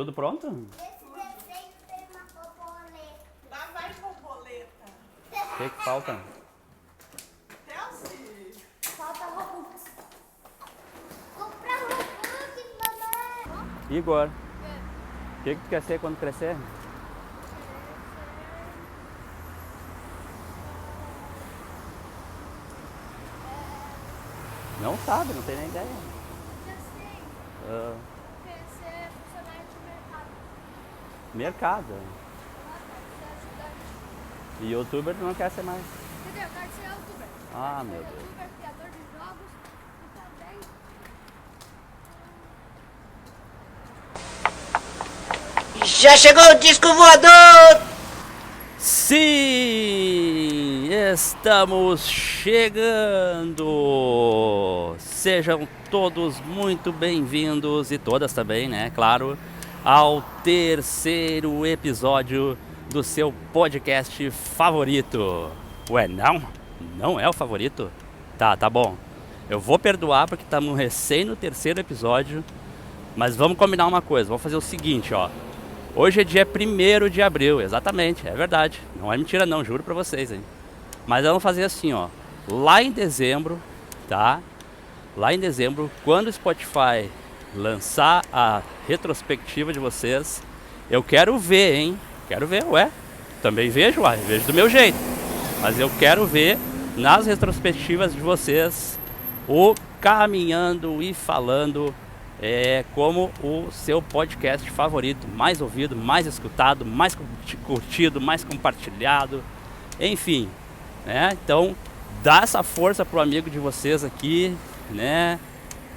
Tudo pronto? Esse desenho tem uma borboleta. Lá vai borboleta. O que falta? Delci. Falta Robux. Compra Robux, mamãe. Igor, o que tu quer ser quando crescer? Não sabe, não tem nem ideia. Já sei. Ah, Quer ser funcionário de mercado. mercado. Ser ajudante. E youtuber tu não quer ser mais. Entendeu? Eu quero ser youtuber. Ah, meu Deus. Youtuber, criador de jogos e também. Já chegou o disco voador! Sim, estamos chegando. Sejam todos muito bem-vindos e todas também, né? Claro, ao terceiro episódio do seu podcast favorito. Ué, não? Não é o favorito? Tá bom. Eu vou perdoar porque estamos recém no terceiro episódio, mas vamos combinar uma coisa. Vamos fazer o seguinte, ó. Hoje é dia 1º de abril, exatamente, é verdade. Não é mentira não, juro pra vocês, hein. Mas vamos fazer assim, ó. Lá em dezembro, tá? Lá em dezembro, quando o Spotify lançar a retrospectiva de vocês, eu quero ver, hein. Quero ver, ué. Também vejo, vejo do meu jeito. Mas eu quero ver nas retrospectivas de vocês o Caminhando e Falando como o seu podcast favorito, mais ouvido, mais escutado, mais curtido, mais compartilhado, enfim, né? Então dá essa força pro amigo de vocês aqui, né?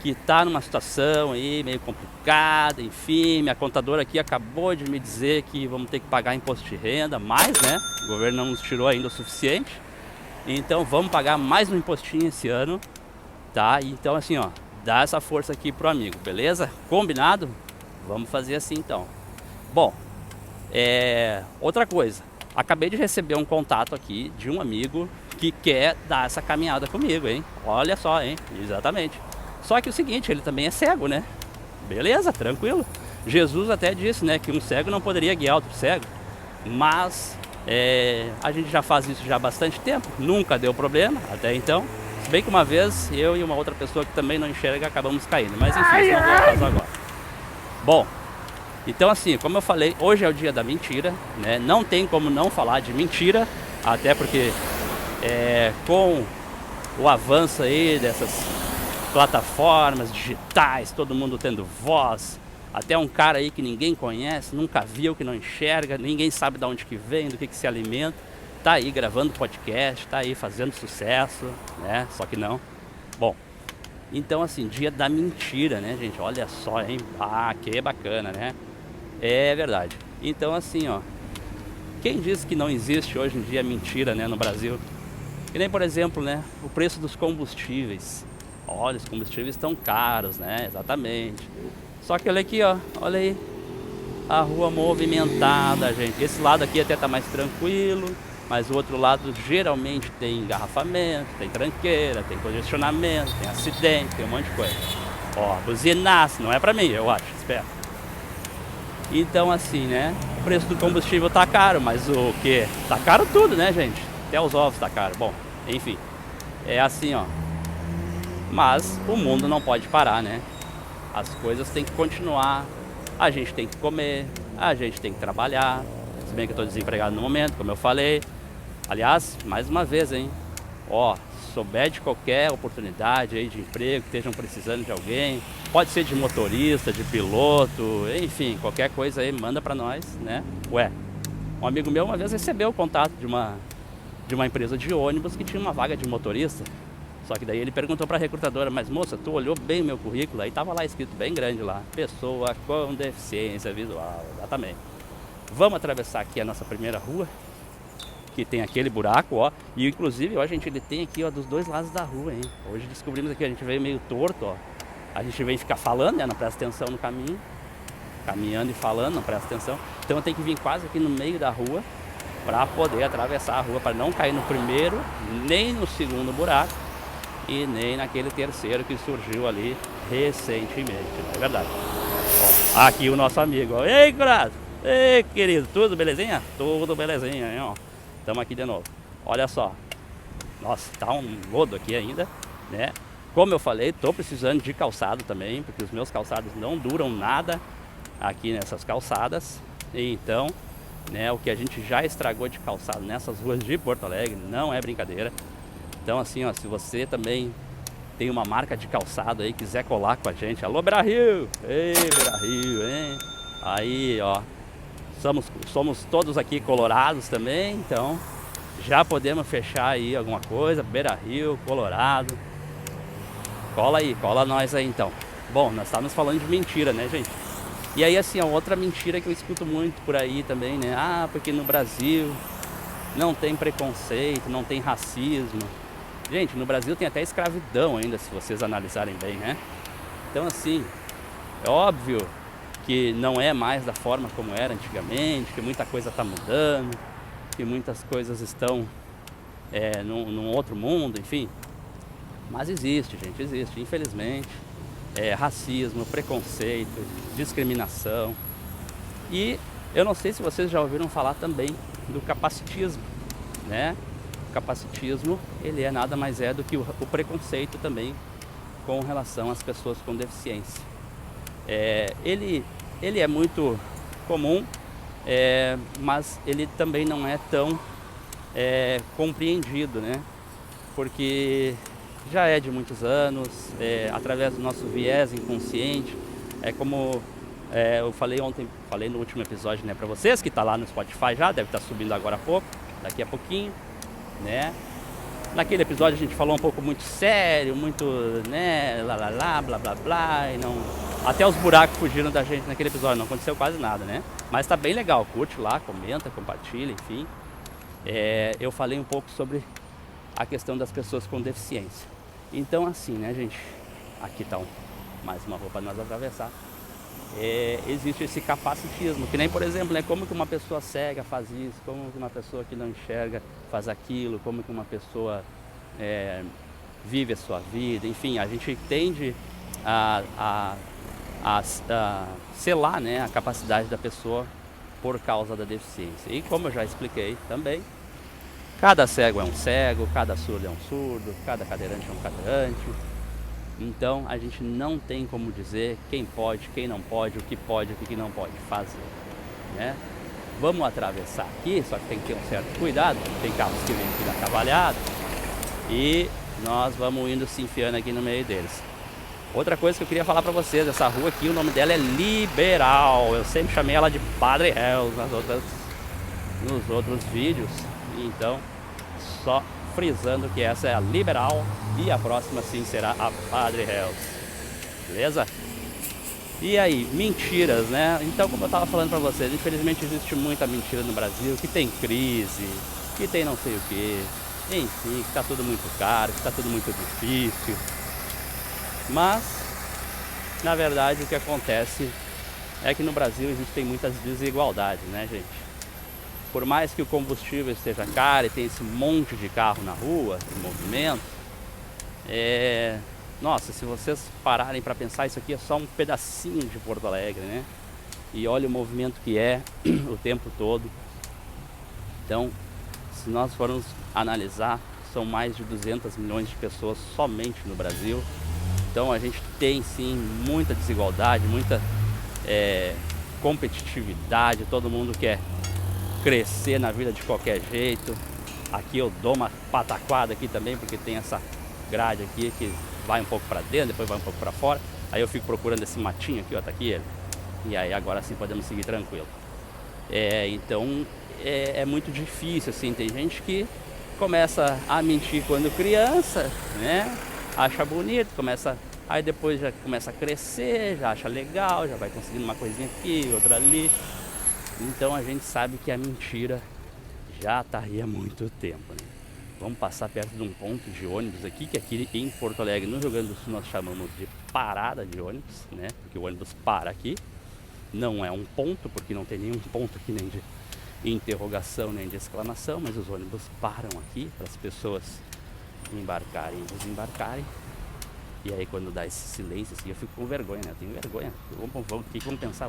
Que tá numa situação aí meio complicada, enfim, minha contadora aqui acabou de me dizer que vamos ter que pagar imposto de renda, mais, né? O governo não nos tirou ainda o suficiente, então vamos pagar mais um impostinho esse ano, tá? Então assim, ó, dá essa força aqui pro amigo, beleza? Combinado? Vamos fazer assim então. Bom, outra coisa, acabei de receber um contato aqui de um amigo que quer dar essa caminhada comigo, hein? Olha só, hein? Exatamente. Só que é o seguinte, ele também é cego, né? Beleza, tranquilo. Jesus até disse, né, que um cego não poderia guiar outro cego. Mas a gente já faz isso já há bastante tempo, nunca deu problema até então. Se bem que uma vez eu e uma outra pessoa que também não enxerga acabamos caindo, mas enfim, isso não é o caso agora. Bom, então assim, como eu falei, hoje é o dia da mentira, né? Não tem como não falar de mentira, até porque com o avanço aí dessas plataformas digitais, todo mundo tendo voz, até um cara aí que ninguém conhece, nunca viu, que não enxerga, ninguém sabe de onde que vem, do que se alimenta, tá aí gravando podcast, tá aí fazendo sucesso, né? Só que não. Bom, então assim, dia da mentira, né, gente? Olha só, hein? Ah, que bacana, né? É verdade. Então assim, ó, quem diz que não existe hoje em dia mentira, né, no Brasil? Que nem, por exemplo, né, o preço dos combustíveis. Olha, os combustíveis estão caros, né? Exatamente. Só que olha aqui, ó, olha aí. A rua movimentada, gente. Esse lado aqui até tá mais tranquilo, mas o outro lado geralmente tem engarrafamento, tem tranqueira, tem congestionamento, tem acidente, tem um monte de coisa. Ó, buzinaço, não é pra mim, eu acho, espero. Então assim, né, o preço do combustível tá caro, mas o que? Tá caro tudo, né, gente? Até os ovos tá caro. Bom, enfim, é assim, ó. Mas o mundo não pode parar, né? As coisas têm que continuar, a gente tem que comer, a gente tem que trabalhar. Se bem que eu tô desempregado no momento, como eu falei. Aliás, mais uma vez, hein? Ó, se souber de qualquer oportunidade aí de emprego, que estejam precisando de alguém, pode ser de motorista, de piloto, enfim, qualquer coisa aí, manda pra nós, né? Ué, um amigo meu uma vez recebeu o contato de uma empresa de ônibus que tinha uma vaga de motorista. Só que daí ele perguntou pra recrutadora, mas moça, tu olhou bem meu currículo? Aí tava lá escrito bem grande lá, pessoa com deficiência visual, exatamente. Vamos atravessar aqui a nossa primeira rua, que tem aquele buraco, ó. E inclusive, ó, gente, ele tem aqui, ó, dos dois lados da rua, hein. Hoje descobrimos aqui, a gente veio meio torto, ó. A gente veio ficar falando, né, não presta atenção no caminho. Caminhando e falando, não presta atenção. Então eu tenho que vir quase aqui no meio da rua para poder atravessar a rua, para não cair no primeiro, nem no segundo buraco e nem naquele terceiro que surgiu ali recentemente, não é verdade? Ó, aqui o nosso amigo. Ó. Ei, curado! Ei, querido, tudo belezinha? Tudo belezinha, hein, ó. Estamos aqui de novo. Olha só. Nossa, tá um lodo aqui ainda, né? Como eu falei, tô precisando de calçado também, porque os meus calçados não duram nada aqui nessas calçadas. Então, né, o que a gente já estragou de calçado nessas ruas de Porto Alegre não é brincadeira. Então, assim, ó, se você também tem uma marca de calçado aí, quiser colar com a gente, alô Beira-Rio! Ei, Beira-Rio, hein? Aí, ó, somos todos aqui colorados também, então já podemos fechar aí alguma coisa, Beira-Rio, Colorado. Cola nós aí então. Bom, nós estávamos falando de mentira, né, gente? E aí, assim, ó, outra mentira que eu escuto muito por aí também, né? Ah, porque no Brasil não tem preconceito, não tem racismo. Gente, no Brasil tem até escravidão ainda, se vocês analisarem bem, né? Então, assim, é óbvio que não é mais da forma como era antigamente, que muita coisa está mudando, que muitas coisas estão num outro mundo, enfim. Mas existe, gente, existe, infelizmente. Racismo, preconceito, discriminação. E eu não sei se vocês já ouviram falar também do capacitismo, né? O capacitismo, ele é nada mais do que o preconceito também com relação às pessoas com deficiência. Ele é muito comum, mas ele também não é tão compreendido, né? Porque já é de muitos anos, através do nosso viés inconsciente. É como eu falei ontem, falei no último episódio, né, para vocês, que está lá no Spotify já, deve estar subindo agora há pouco, daqui a pouquinho, né? Naquele episódio a gente falou um pouco muito sério, muito, né, blá blá blá, e não... Até os buracos fugiram da gente naquele episódio, não aconteceu quase nada, né? Mas tá bem legal, curte lá, comenta, compartilha, enfim. Eu falei um pouco sobre a questão das pessoas com deficiência. Então, assim, né, gente, aqui tá mais uma rua para nós atravessar. Existe esse capacitismo, que nem, por exemplo, né, como que uma pessoa cega faz isso, como que uma pessoa que não enxerga faz aquilo, como que uma pessoa vive a sua vida, enfim, a gente tende a selar, né, a capacidade da pessoa por causa da deficiência. E como eu já expliquei também, cada cego é um cego, cada surdo é um surdo, cada cadeirante é um cadeirante. Então a gente não tem como dizer quem pode, quem não pode, o que não pode fazer, né? Vamos atravessar aqui, só que tem que ter um certo cuidado, tem carros que vêm aqui da cavalhada e nós vamos indo se enfiando aqui no meio deles. Outra coisa que eu queria falar pra vocês, essa rua aqui, o nome dela é Liberal. Eu sempre chamei ela de Padre Hells nos outros vídeos. Então, só frisando que essa é a Liberal e a próxima sim será a Padre Hells. Beleza? E aí, mentiras, né? Então, como eu estava falando pra vocês, infelizmente existe muita mentira no Brasil, que tem crise, que tem não sei o que, enfim, que tá tudo muito caro, que tá tudo muito difícil. Mas, na verdade, o que acontece é que no Brasil existem muitas desigualdades, né, gente? Por mais que o combustível esteja caro e tem esse monte de carro na rua, em movimento, nossa, se vocês pararem para pensar, isso aqui é só um pedacinho de Porto Alegre, né? E olha o movimento que é o tempo todo. Então, se nós formos analisar, são mais de 200 milhões de pessoas somente no Brasil. Então a gente tem sim muita desigualdade, muita competitividade, todo mundo quer crescer na vida de qualquer jeito. Aqui eu dou uma pataquada aqui também, porque tem essa grade aqui que vai um pouco para dentro, depois vai um pouco para fora. Aí eu fico procurando esse matinho aqui, ó, tá aqui ele. E aí agora sim podemos seguir tranquilo. Então é muito difícil, assim, tem gente que começa a mentir quando criança, né? Acha bonito, aí depois já começa a crescer, já acha legal, já vai conseguindo uma coisinha aqui, outra ali. Então a gente sabe que a mentira já está aí há muito tempo, né? Vamos passar perto de um ponto de ônibus aqui, que aqui em Porto Alegre, no Rio Grande do Sul, nós chamamos de parada de ônibus, né? Porque o ônibus para aqui, não é um ponto, porque não tem nenhum ponto aqui nem de interrogação, nem de exclamação, mas os ônibus param aqui para as pessoas embarcarem e desembarcarem. E aí quando dá esse silêncio assim, eu fico com vergonha, né? Eu tenho vergonha. O que vão pensar?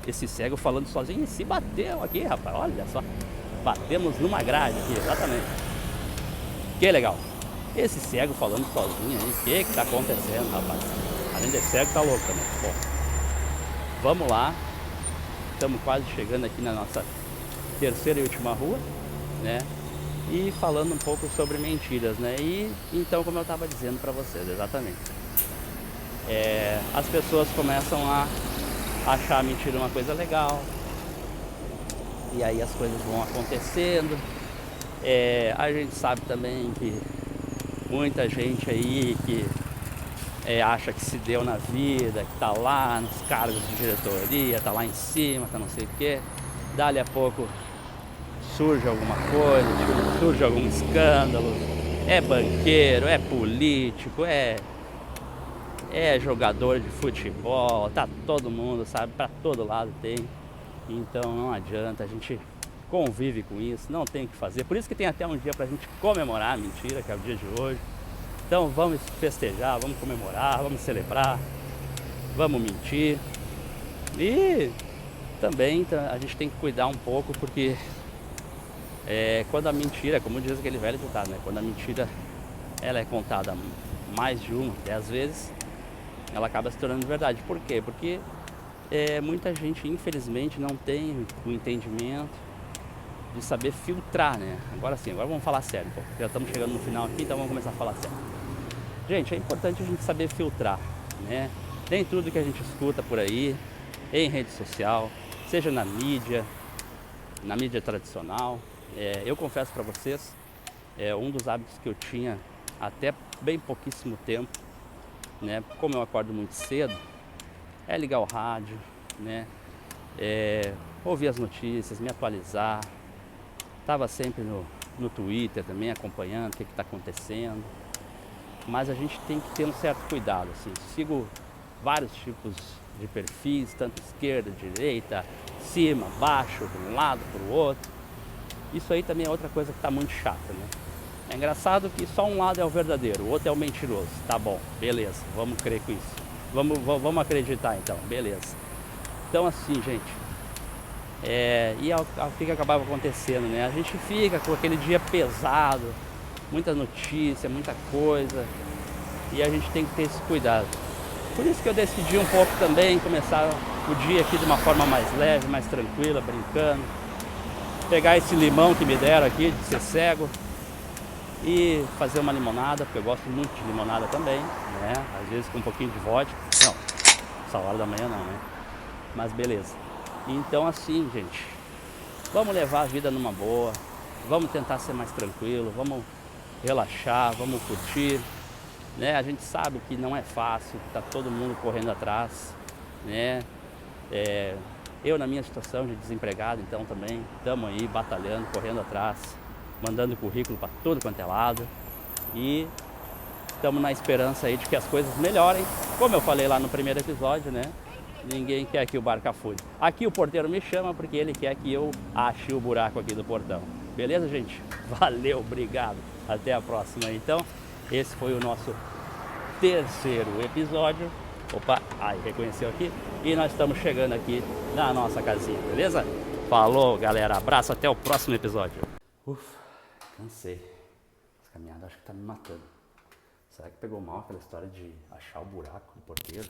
Esse cego falando sozinho, se bateu aqui, rapaz, olha só. Batemos numa grade aqui, exatamente. Que legal. Esse cego falando sozinho aí, o que tá acontecendo, rapaz? Além de cego, tá louco também. Bom, vamos lá. Estamos quase chegando aqui na nossa terceira e última rua, né? E falando um pouco sobre mentiras, né? E então, como eu estava dizendo para vocês, exatamente, as pessoas começam a achar a mentira uma coisa legal, e aí as coisas vão acontecendo. A gente sabe também que muita gente aí que acha que se deu na vida, que tá lá nos cargos de diretoria, tá lá em cima, tá não sei o que, dali a pouco surge alguma coisa, surge algum escândalo, é banqueiro, é político, é jogador de futebol, tá todo mundo, sabe, pra todo lado tem. Então não adianta, a gente convive com isso, não tem o que fazer. Por isso que tem até um dia pra gente comemorar a mentira, que é o dia de hoje. Então vamos festejar, vamos comemorar, vamos celebrar, vamos mentir. E também a gente tem que cuidar um pouco, porque quando a mentira, como diz aquele velho ditado, né? Quando a mentira ela é contada mais de 10 vezes, ela acaba se tornando verdade. Por quê? Porque muita gente, infelizmente, não tem o entendimento de saber filtrar, né? Agora sim, agora vamos falar sério, pô. Já estamos chegando no final aqui, então vamos começar a falar sério. Gente, é importante a gente saber filtrar, né? Nem tudo que a gente escuta por aí, em rede social, seja na mídia tradicional. Eu confesso para vocês, um dos hábitos que eu tinha até bem pouquíssimo tempo, né? Como eu acordo muito cedo, é ligar o rádio, né? Ouvir as notícias, me atualizar. Estava sempre no Twitter também, acompanhando o que está acontecendo. Mas a gente tem que ter um certo cuidado, assim. Sigo vários tipos de perfis, tanto esquerda, direita, cima, baixo, por um lado, por outro. Isso aí também é outra coisa que está muito chata, né? É engraçado que só um lado é o verdadeiro, o outro é o mentiroso. Tá bom, beleza, vamos crer com isso. Vamos acreditar então, beleza. Então assim, gente, e o que acabava acontecendo, né? A gente fica com aquele dia pesado, muita notícia, muita coisa, e a gente tem que ter esse cuidado. Por isso que eu decidi um pouco também começar o dia aqui de uma forma mais leve, mais tranquila, brincando. Pegar esse limão que me deram aqui, de ser cego, e fazer uma limonada, porque eu gosto muito de limonada também, né? Às vezes com um pouquinho de vodka. Não, essa hora da manhã não, né? Mas beleza. Então assim, gente, vamos levar a vida numa boa, vamos tentar ser mais tranquilo, vamos relaxar, vamos curtir, né? A gente sabe que não é fácil, tá todo mundo correndo atrás, né? Eu na minha situação de desempregado, então também estamos aí batalhando, correndo atrás, mandando currículo para todo quanto é lado, e estamos na esperança aí de que as coisas melhorem. Como eu falei lá no primeiro episódio, né? Ninguém quer que o barco afunde. Aqui o porteiro me chama porque ele quer que eu ache o buraco aqui do portão. Beleza, gente? Valeu, obrigado. Até a próxima. Então, esse foi o nosso terceiro episódio. Opa, aí reconheceu aqui. E nós estamos chegando aqui na nossa casinha, beleza? Falou, galera. Abraço, até o próximo episódio. Ufa, cansei. Essa caminhada acho que tá me matando. Será que pegou mal aquela história de achar o buraco do porteiro?